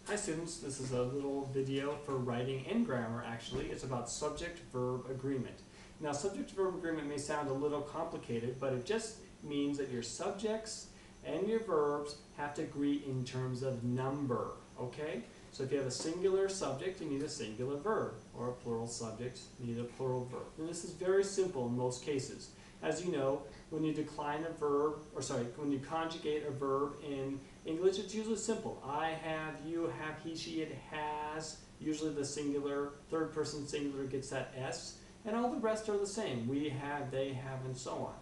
Hi students, this is a little video for writing and grammar actually. It's about subject-verb agreement. Now subject-verb agreement may sound a little complicated, but it just means that your subjects and your verbs have to agree in terms of number, okay? So if you have a singular subject, you need a singular verb, or a plural subject, you need a plural verb. And this is very simple in most cases. As you know, when you decline a verb, when you conjugate a verb in English, it's usually simple. I have, you have, he, she, it has. Usually the singular, third person singular gets that S, and all the rest are the same. We have, they have, and so on.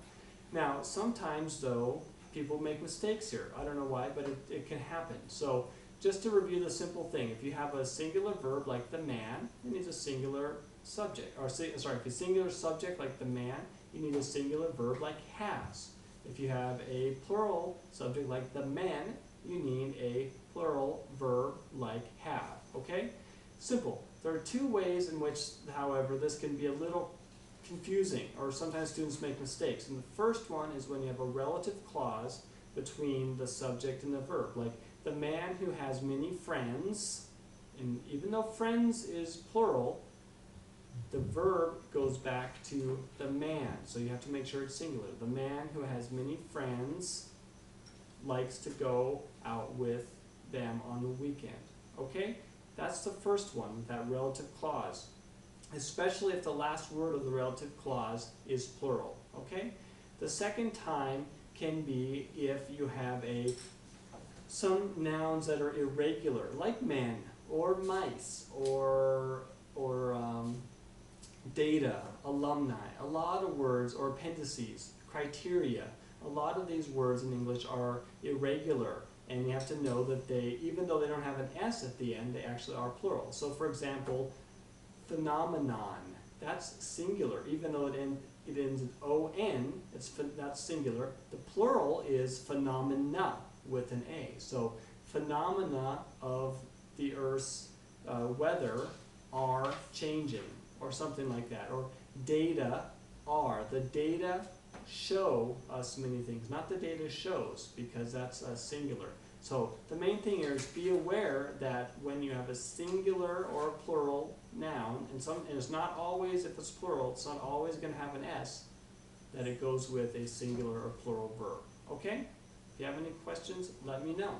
Now, sometimes though, people make mistakes here. I don't know why, but it can happen. So, just to review the simple thing, if you have a singular verb like the man, it needs a singular subject. Or if a singular subject like the man, you need a singular verb like has. If you have a plural subject like the men, you need a plural verb like have. Okay? Simple. There are two ways in which, however, this can be a little confusing, or sometimes students make mistakes. And the first one is when you have a relative clause between the subject and the verb. Like the man who has many friends, and even though friends is plural, the verb goes back to the man, so you have to make sure it's singular. The man who has many friends likes to go out with them on the weekend. Okay? That's the first one, that relative clause. Especially if the last word of the relative clause is plural. Okay? The second time can be if you have some nouns that are irregular, like men, or mice, or data, alumni, a lot of words, or appendices, criteria. A lot of these words in English are irregular, and you have to know that they, even though they don't have an S at the end, they actually are plural. So for example, phenomenon, that's singular, even though it ends in O-N, that's singular. The plural is phenomena with an A. So phenomena of the Earth's weather are changing, or something like that. Or data are. The data show us many things, not the data shows, because that's singular. So the main thing here is be aware that when you have a singular or a plural noun, and it's not always, if it's plural, it's not always going to have an S, that it goes with a singular or plural verb. Okay? If you have any questions, let me know.